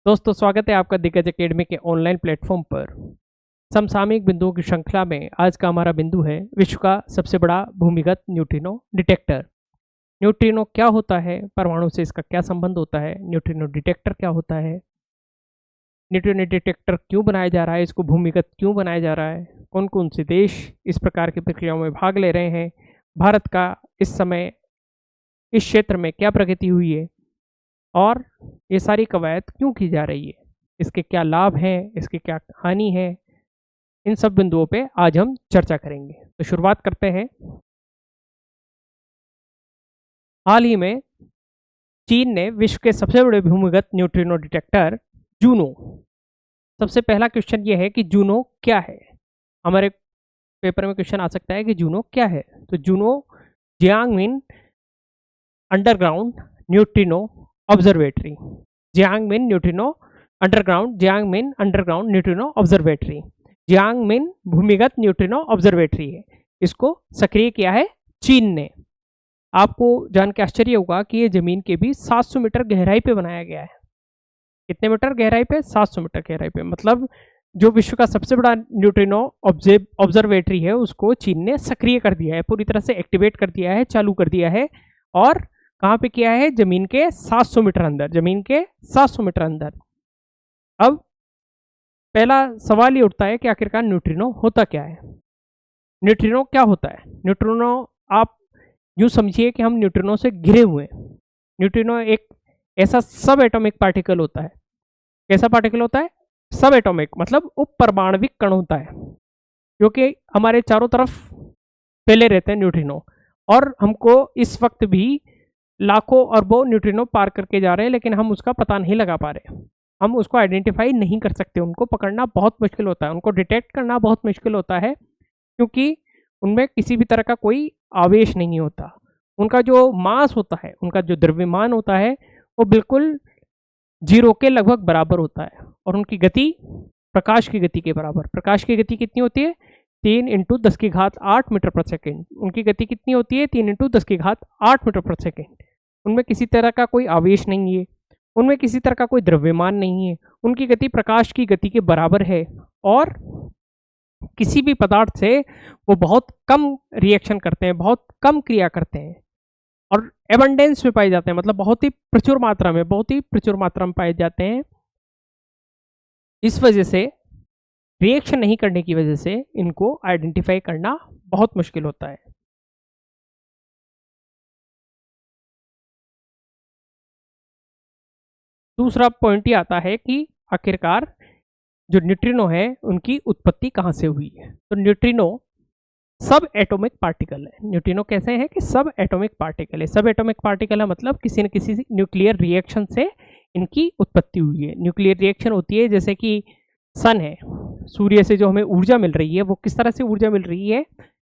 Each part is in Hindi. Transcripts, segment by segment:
दोस्तों स्वागत है आपका दिग्गज एकेडमी के ऑनलाइन प्लेटफॉर्म पर। समसामयिक बिंदुओं की श्रृंखला में आज का हमारा बिंदु है विश्व का सबसे बड़ा भूमिगत न्यूट्रिनो डिटेक्टर। न्यूट्रिनो क्या होता है, परमाणु से इसका क्या संबंध होता है, न्यूट्रिनो डिटेक्टर क्या होता है, न्यूट्रिनो डिटेक्टर क्यों बनाया जा रहा है, इसको भूमिगत क्यों बनाया जा रहा है, कौन कौन से देश इस प्रकार की प्रक्रियाओं में भाग ले रहे हैं, भारत का इस समय इस क्षेत्र में क्या प्रगति हुई है और ये सारी कवायद क्यों की जा रही है, इसके क्या लाभ हैं, इसके क्या हानि है, इन सब बिंदुओं पे आज हम चर्चा करेंगे। तो शुरुआत करते हैं। हाल ही में चीन ने विश्व के सबसे बड़े भूमिगत न्यूट्रिनो डिटेक्टर जूनो, सबसे पहला क्वेश्चन ये है कि जूनो क्या है। हमारे पेपर में क्वेश्चन आ सकता है कि जूनो क्या है। तो Juno Jiangmen underground neutrino observatory, Jiangmen underground neutrino observatory, Jiangmen भूमिगत न्यूट्रिनो ऑब्जर्वेटरी है। इसको सक्रिय किया है चीन ने। आपको जान के आश्चर्य होगा कि ये जमीन के भी 700 मीटर गहराई पे बनाया गया है। कितने मीटर गहराई पे? 700 मीटर गहराई पे। मतलब जो विश्व का सबसे बड़ा न्यूट्रिनो ऑब्जर्वेटरी है उसको चीन ने सक्रिय कर दिया है, पूरी तरह से एक्टिवेट कर दिया है, चालू कर दिया है। और कहाँ पे किया है? जमीन के 700 मीटर अंदर, जमीन के 700 मीटर अंदर। अब पहला सवाल ये उठता है कि आखिरकार न्यूट्रिनो होता क्या है। न्यूट्रिनो क्या होता है? न्यूट्रिनो आप यूँ समझिए कि हम न्यूट्रिनो से घिरे हुए हैं। न्यूट्रिनो एक ऐसा सब एटॉमिक पार्टिकल होता है। कैसा पार्टिकल होता है? सब एटॉमिक, मतलब उप परमाणविक कण होता है, जो कि हमारे चारों तरफ फैले रहते हैं न्यूट्रिनो। और हमको इस वक्त भी लाखों अरबों न्यूट्रिनो पार करके जा रहे हैं, लेकिन हम उसका पता नहीं लगा पा रहे। हम उसको आइडेंटिफाई नहीं कर सकते, उनको पकड़ना बहुत मुश्किल होता है, उनको डिटेक्ट करना बहुत मुश्किल होता है, क्योंकि उनमें किसी भी तरह का कोई आवेश नहीं होता। उनका जो मास होता है, उनका जो द्रव्यमान होता है, वो बिल्कुल जीरो के लगभग बराबर होता है। और उनकी गति प्रकाश की गति के बराबर। प्रकाश की गति कितनी होती है? 3 × 10⁸ मीटर पर सेकेंड। उनकी गति कितनी होती है? 3 × 10⁸ मीटर पर सेकेंड। उनमें किसी तरह का कोई आवेश नहीं है, उनमें किसी तरह का कोई द्रव्यमान नहीं है, उनकी गति प्रकाश की गति के बराबर है। और किसी भी पदार्थ से वो बहुत कम रिएक्शन करते हैं, बहुत कम क्रिया करते हैं और एबंडेंस में पाए जाते हैं, मतलब बहुत ही प्रचुर मात्रा में पाए जाते हैं। इस वजह से रिएक्शन नहीं करने की वजह से इनको आइडेंटिफाई करना बहुत मुश्किल होता है। दूसरा पॉइंट ये आता है कि आखिरकार जो न्यूट्रिनो है उनकी उत्पत्ति कहाँ से हुई है। तो न्यूट्रिनो सब एटॉमिक पार्टिकल है। न्यूट्रिनो कैसे है कि सब एटॉमिक पार्टिकल है। सब एटॉमिक पार्टिकल है मतलब किसी न किसी न्यूक्लियर रिएक्शन से इनकी उत्पत्ति हुई है। न्यूक्लियर रिएक्शन होती है जैसे कि सन है, सूर्य से जो हमें ऊर्जा मिल रही है वो किस तरह से ऊर्जा मिल रही है,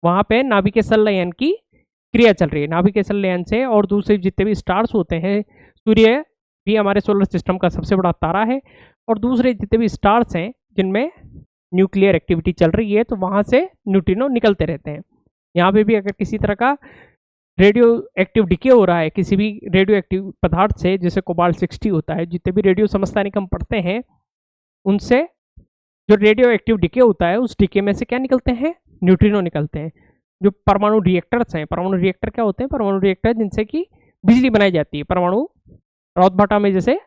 वहाँ पे नाभिकीय संलयन की क्रिया चल रही है। नाभिकीय संलयन से और दूसरे जितने भी स्टार्स होते हैं, सूर्य भी हमारे सोलर सिस्टम का सबसे बड़ा तारा है, और दूसरे जितने भी स्टार्स हैं जिनमें न्यूक्लियर एक्टिविटी चल रही है, तो वहाँ से न्यूट्रिनो निकलते रहते हैं। यहाँ पे भी अगर किसी तरह का रेडियो एक्टिव डिके हो रहा है किसी भी रेडियो एक्टिव पदार्थ से, जैसे कोबाल्ट 60 होता है, जितने भी रेडियो समस्थानिक हम पढ़ते हैं उनसे जो रेडियो एक्टिव डिके होता है उस डिके में से क्या निकलते हैं? न्यूट्रिनो निकलते हैं। जो परमाणु रिएक्टर्स हैं, परमाणु रिएक्टर क्या होते हैं? परमाणु रिएक्टर जिनसे कि बिजली बनाई जाती है। परमाणु रौद में जैसे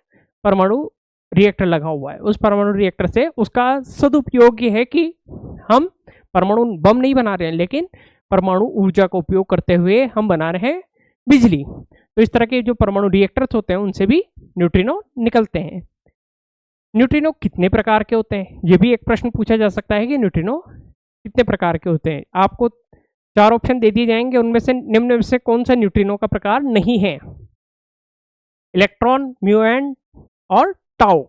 परमाणु रिएक्टर लगा हुआ है, उस परमाणु रिएक्टर से उसका सदुपयोग ये है कि हम परमाणु बम नहीं बना रहे हैं, लेकिन परमाणु ऊर्जा का उपयोग करते हुए हम बना रहे हैं बिजली। तो इस तरह के जो परमाणु रिएक्टर्स होते हैं उनसे भी न्यूट्रिनो निकलते हैं। न्यूट्रिनो कितने प्रकार के होते हैं? ये भी एक प्रश्न पूछा जा सकता है कि न्यूट्रिनो कितने प्रकार के होते हैं। आपको 4 ऑप्शन दे दिए जाएंगे, उनमें से निम्न में से कौन सा न्यूट्रिनो का प्रकार नहीं है? इलेक्ट्रॉन, म्यूएन और टाउ।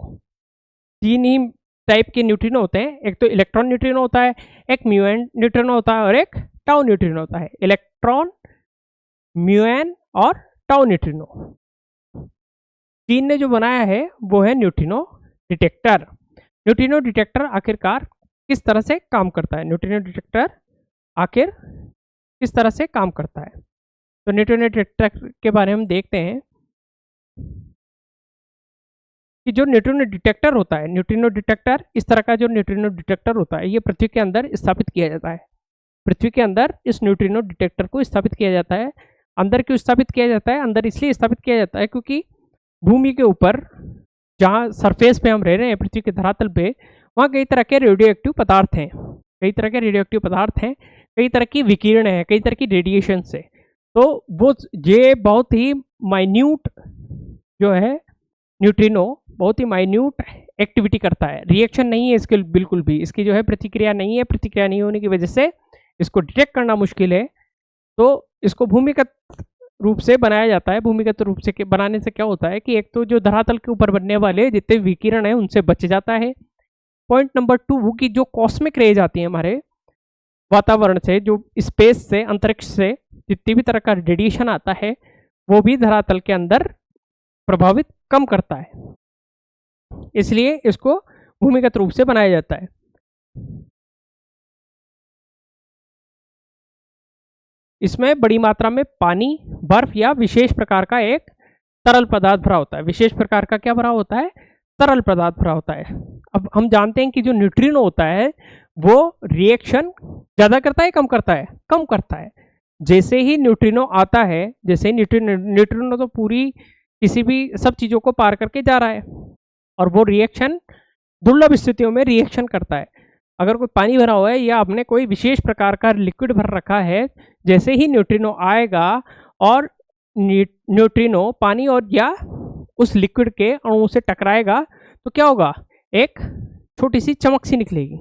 3 ही टाइप के न्यूट्रिनो होते हैं। एक तो इलेक्ट्रॉन न्यूट्रिनो होता है, एक म्यूएन न्यूट्रिनो होता है और एक टाउ न्यूट्रिनो होता है। इलेक्ट्रॉन, म्यूएन और टाउ न्यूट्रिनो। चीन ने जो बनाया है वो है न्यूट्रिनो डिटेक्टर। न्यूट्रिनो डिटेक्टर आखिरकार किस तरह से काम करता है? न्यूट्रिनो डिटेक्टर आखिर किस तरह से काम करता है? तो न्यूट्रिनो डिटेक्टर के बारे में देखते हैं। कि जो न्यूट्रिनो डिटेक्टर होता है, न्यूट्रिनो डिटेक्टर, इस तरह का जो न्यूट्रिनो डिटेक्टर होता है ये पृथ्वी के अंदर स्थापित किया जाता है। पृथ्वी के अंदर इस न्यूट्रिनो डिटेक्टर को स्थापित किया जाता है। अंदर क्यों स्थापित किया जाता है? अंदर इसलिए स्थापित किया जाता है क्योंकि भूमि के ऊपर जहाँ सरफेस पे हम रह रहे हैं, पृथ्वी के धरातल पे, वहाँ कई तरह के रेडियो एक्टिव पदार्थ हैं, कई तरह के रेडियो एक्टिव पदार्थ हैं, कई तरह की विकिरण है, कई तरह की रेडिएशन से। तो वो ये बहुत ही माइन्यूट जो है न्यूट्रिनो बहुत ही माइन्यूट एक्टिविटी करता है, रिएक्शन नहीं है इसके बिल्कुल भी, इसकी जो है प्रतिक्रिया नहीं है, प्रतिक्रिया नहीं होने की वजह से इसको डिटेक्ट करना मुश्किल है। तो इसको भूमिगत रूप से बनाया जाता है। भूमिगत रूप से बनाने से क्या होता है कि एक तो जो धरातल के ऊपर बनने वाले जितने विकिरण है उनसे बच जाता है। पॉइंट नंबर 2 की जो कॉस्मिक रेज आती है हमारे वातावरण से, जो स्पेस से, अंतरिक्ष से जितनी भी तरह का रेडिएशन आता है वो भी धरातल के अंदर प्रभावित कम करता है, इसलिए इसको भूमिगत रूप से बनाया जाता है। इसमें बड़ी मात्रा में पानी, बर्फ या विशेष प्रकार का एक तरल पदार्थ भरा होता है। विशेष प्रकार का क्या भरा होता है? तरल पदार्थ भरा होता है। अब हम जानते हैं कि जो न्यूट्रिनो होता है वो रिएक्शन ज़्यादा करता है, कम करता है? कम करता है। जैसे ही न्यूट्रिनो आता है, जैसे न्यूट्रिनो तो पूरी किसी भी सब चीज़ों को पार करके जा रहा है और वो रिएक्शन दुर्लभ स्थितियों में रिएक्शन करता है। अगर कोई पानी भरा हुआ है या आपने कोई विशेष प्रकार का लिक्विड भर रखा है, जैसे ही न्यूट्रिनो आएगा और न्यूट्रिनो पानी और या उस लिक्विड के अणु से टकराएगा तो क्या होगा? एक छोटी सी चमक सी निकलेगी,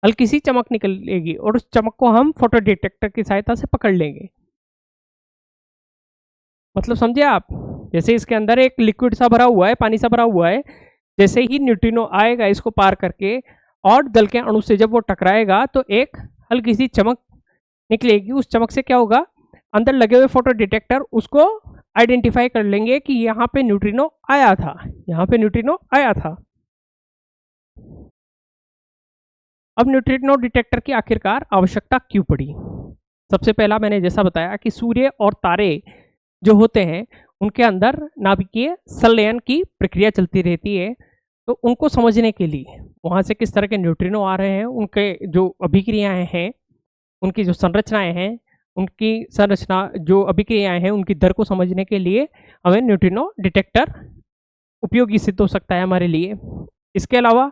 हल्की सी चमक निकलेगी और उस चमक को हम फोटो डिटेक्टर की सहायता से पकड़ लेंगे। मतलब समझे आप? जैसे इसके अंदर एक लिक्विड सा भरा हुआ है, पानी सा भरा हुआ है, जैसे ही न्यूट्रिनो आएगा इसको पार करके और जल के अणु से जब वो टकराएगा तो एक हल्की सी चमक निकलेगी। उस चमक से क्या होगा? अंदर लगे हुए फोटो डिटेक्टर उसको आइडेंटिफाई कर लेंगे कि यहाँ पे न्यूट्रिनो आया था, यहाँ पे न्यूट्रिनो आया था। अब न्यूट्रिनो डिटेक्टर की आखिरकार आवश्यकता क्यों पड़ी? सबसे पहला मैंने जैसा बताया कि सूर्य और तारे जो होते हैं उनके अंदर नाभिकीय संलयन की प्रक्रिया चलती रहती है। तो उनको समझने के लिए वहाँ से किस तरह के न्यूट्रिनो आ रहे हैं, उनके जो अभिक्रियाएं हैं, उनकी जो संरचनाएं हैं, उनकी संरचना जो अभिक्रियाएं हैं उनकी दर को समझने के लिए हमें न्यूट्रिनो डिटेक्टर उपयोगी सिद्ध हो सकता है हमारे लिए। इसके अलावा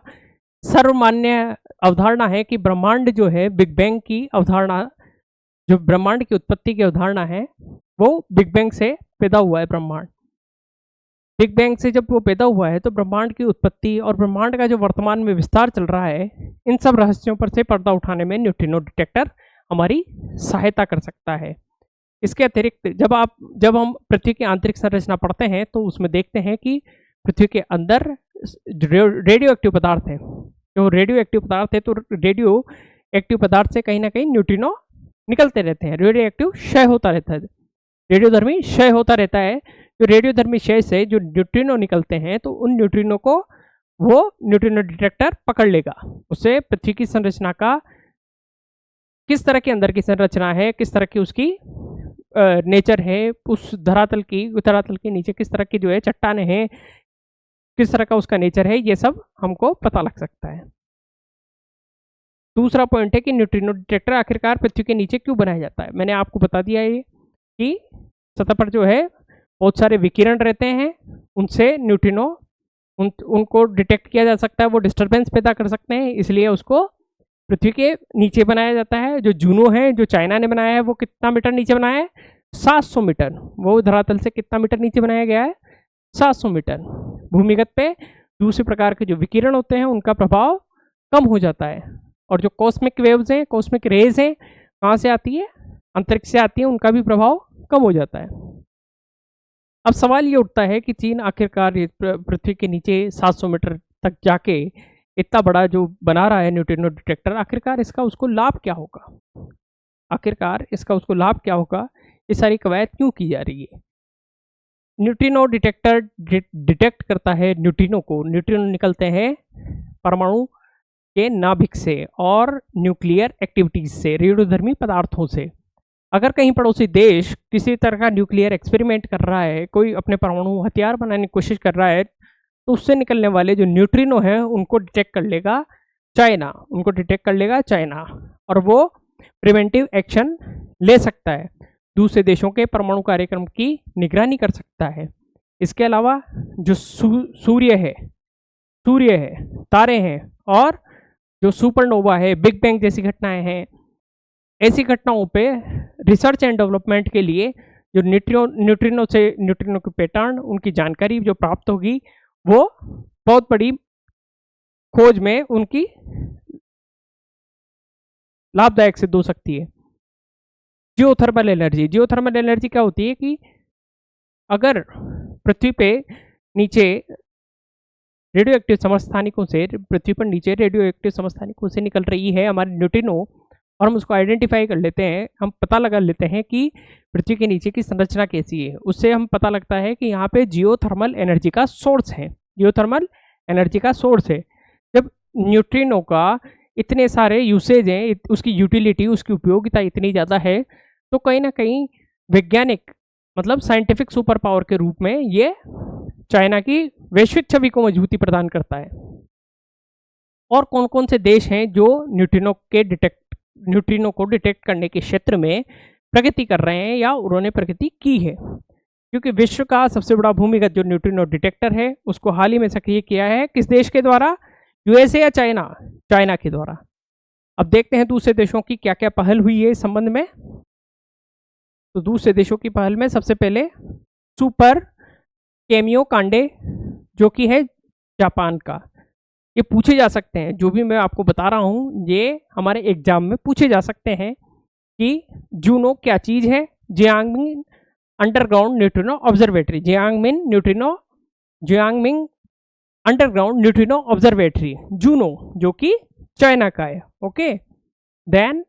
सर्वमान्य अवधारणा है कि ब्रह्मांड जो है, बिग बैंग की अवधारणा, जो ब्रह्मांड की उत्पत्ति की अवधारणा है वो बिग बैंग से पैदा हुआ है। ब्रह्मांड बिग बैंग से जब वो पैदा हुआ है तो ब्रह्मांड की उत्पत्ति और ब्रह्मांड का जो वर्तमान में विस्तार चल रहा है, इन सब रहस्यों पर से पर्दा उठाने में न्यूट्रिनो डिटेक्टर हमारी सहायता कर सकता है। इसके अतिरिक्त जब हम पृथ्वी की आंतरिक संरचना पढ़ते हैं तो उसमें देखते हैं कि पृथ्वी के अंदर रेडियो एक्टिव पदार्थ है। जो रेडियो एक्टिव पदार्थ है तो रेडियो एक्टिव पदार्थ से कहीं ना कहीं न्यूट्रिनो निकलते रहते हैं, रेडियो एक्टिव क्षय होता रहता है, रेडियोधर्मी क्षय होता रहता है। जो रेडियोधर्मी क्षय से जो न्यूट्रिनो निकलते हैं तो उन न्यूट्रिनो को वो न्यूट्रिनो डिटेक्टर पकड़ लेगा। उससे पृथ्वी की संरचना का किस तरह के अंदर की संरचना है, किस तरह की उसकी नेचर है, उस धरातल के नीचे किस तरह की जो है चट्टानें हैं, किस तरह का उसका नेचर है, ये सब हमको पता लग सकता है। दूसरा पॉइंट है कि न्यूट्रिनो डिटेक्टर आखिरकार पृथ्वी के नीचे क्यों बनाया जाता है। मैंने आपको बता दिया है कि सतह पर जो है बहुत सारे विकिरण रहते हैं, उनसे न्यूट्रिनो उनको डिटेक्ट किया जा सकता है, वो डिस्टर्बेंस पैदा कर सकते हैं, इसलिए उसको पृथ्वी के नीचे बनाया जाता है। जो जूनो है, जो चाइना ने बनाया है, वो कितना मीटर नीचे बनाया है? 700 मीटर। वो धरातल से कितना मीटर नीचे बनाया गया है? 700 मीटर। भूमिगत पे दूसरे प्रकार के जो विकिरण होते हैं उनका प्रभाव कम हो जाता है और जो कॉस्मिक वेव्स हैं, कॉस्मिक रेज हैं, कहाँ से आती है? अंतरिक्ष से आती है, उनका भी प्रभाव कम हो जाता है। अब सवाल ये उठता है कि चीन आखिरकार पृथ्वी के नीचे 700 मीटर तक जाके इतना बड़ा जो बना रहा है न्यूट्रिनो डिटेक्टर, आखिरकार इसका उसको लाभ क्या होगा? आखिरकार इसका उसको लाभ क्या होगा? ये सारी कवायद क्यों की जा रही है? न्यूट्रिनो डिटेक्टर डिटेक्ट करता है न्यूट्रिनो को। न्यूट्रिनो निकलते हैं परमाणु के नाभिक से और न्यूक्लियर एक्टिविटीज से, रेडियोधर्मी पदार्थों से। अगर कहीं पड़ोसी देश किसी तरह का न्यूक्लियर एक्सपेरिमेंट कर रहा है, कोई अपने परमाणु हथियार बनाने की कोशिश कर रहा है, तो उससे निकलने वाले जो न्यूट्रिनो हैं उनको डिटेक्ट कर लेगा चाइना, और वो प्रिवेंटिव एक्शन ले सकता है, दूसरे देशों के परमाणु कार्यक्रम की निगरानी कर सकता है। इसके अलावा जो सूर्य है, तारे हैं और जो सुपरनोवा है, बिग बैंग जैसी घटनाएं हैं, ऐसी घटनाओं पे रिसर्च एंड डेवलपमेंट के लिए जो न्यूट्रिनो के पैटर्न, उनकी जानकारी जो प्राप्त होगी वो बहुत बड़ी खोज में उनकी लाभदायक सिद्ध हो सकती है। जियोथर्मल एनर्जी क्या होती है कि अगर पृथ्वी पे नीचे रेडियो एक्टिव समस्थानिकों से निकल रही है हमारी न्यूट्रिनो, और हम उसको आइडेंटिफाई कर लेते हैं, हम पता लगा लेते हैं कि पृथ्वी के नीचे की संरचना कैसी है, उससे हम पता लगता है कि यहाँ पे जियोथर्मल एनर्जी का सोर्स है। जब न्यूट्रिनो का इतने सारे यूसेज हैं, उसकी यूटिलिटी, उसकी उपयोगिता इतनी ज़्यादा है, तो कहीं ना कहीं वैज्ञानिक मतलब साइंटिफिक सुपर पावर के रूप में ये चाइना की वैश्विक छवि को मजबूती प्रदान करता है। और कौन कौन से देश हैं जो न्यूट्रिनो को डिटेक्ट करने के क्षेत्र में प्रगति कर रहे हैं या उन्होंने प्रगति की है? क्योंकि विश्व का सबसे बड़ा भूमिगत जो न्यूट्रिनो डिटेक्टर है उसको हाल ही में सक्रिय किया है किस देश के द्वारा? यूएसए या चाइना के द्वारा। अब देखते हैं दूसरे देशों की क्या क्या पहल हुई है इस संबंध में। तो दूसरे देशों की पहल में सबसे पहले सुपर केमियो कांडे, जो कि है जापान का। ये पूछे जा सकते हैं, जो भी मैं आपको बता रहा हूँ ये हमारे एग्जाम में पूछे जा सकते हैं कि जूनो क्या चीज़ है। Jiangmen underground neutrino observatory, Jiangmen underground neutrino observatory, Juno, जो कि चाइना का है। Okay, then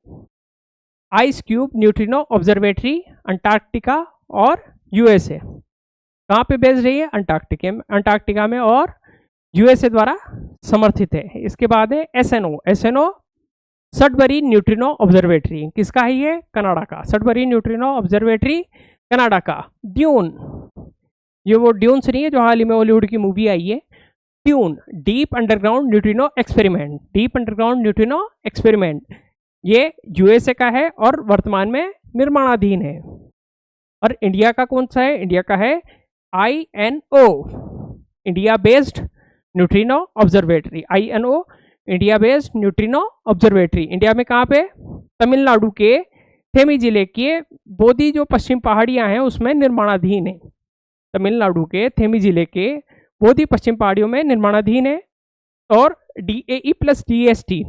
ice cube neutrino observatory Antarctica और यूएसए। कहाँ पे बेस्ड है ये? अंटार्कटिका में, और यूएसए द्वारा समर्थित है। इसके बाद है एसएनओ सडबरी न्यूट्रिनो ऑब्जर्वेटरी। किसका है ये? कनाडा का। सडबरी न्यूट्रिनो ऑब्जर्वेटरी कनाडा का। ड्यून, ये वो ड्यून से नहीं है जो हाल ही में हॉलीवुड की मूवी आई है। Dune deep underground neutrino experiment, ये यूएसए का है और वर्तमान में निर्माणाधीन है। और इंडिया का कौन सा है? इंडिया का है INO, India based neutrino observatory. INO India based neutrino observatory. India में कहाँ पे? तमिलनाडु के थेमी जिले के बोधी जो पश्चिम पहाड़ियाँ हैं उसमें निर्माणाधीन है। तमिलनाडु के थेमी जिले के बोधी पश्चिम पहाड़ियों में निर्माणाधीन है। और DAE प्लस DST,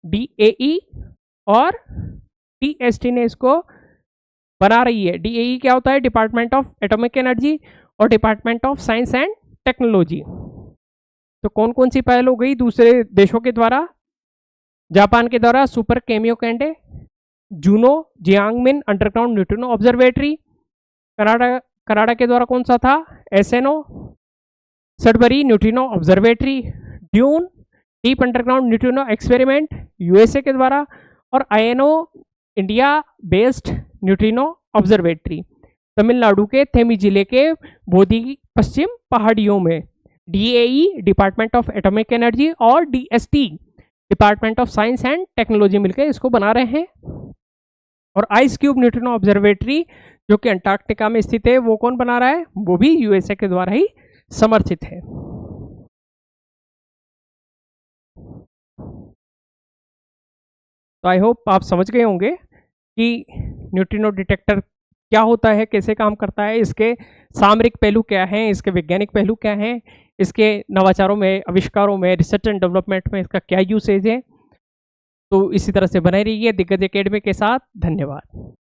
DAE और DST ने इसको बना रही है। DAE क्या होता है? डिपार्टमेंट ऑफ एटॉमिक एनर्जी और department of science and technology. तो कौन कौन सी पहल हो गई दूसरे देशों के द्वारा? जापान के द्वारा super Kamiokande, JUNO Jiangmen underground neutrino observatory. Canada के द्वारा कौन सा था? SNO Sudbury neutrino observatory. DUNE deep underground neutrino experiment USA के द्वारा। और INO India based neutrino observatory Tamil Nadu के थेमी जिले के बोधी पश्चिम पहाड़ियों में। DAE department of atomic energy और DST department of science and technology मिलकर इसको बना रहे हैं। और आइस क्यूब न्यूट्रिनो ऑब्जर्वेटरी जो कि अंटार्कटिका में स्थित है, वो कौन बना रहा है? वो भी यूएसए के द्वारा ही समर्थित है। तो आई होप आप समझ गए होंगे कि न्यूट्रिनो डिटेक्टर क्या होता है, कैसे काम करता है, इसके सामरिक पहलू क्या हैं, इसके वैज्ञानिक पहलू क्या हैं, इसके नवाचारों में, आविष्कारों में, रिसर्च एंड डेवलपमेंट में इसका क्या यूसेज है। तो इसी तरह से बने रहिए दिग्गज एकेडमी के साथ। धन्यवाद।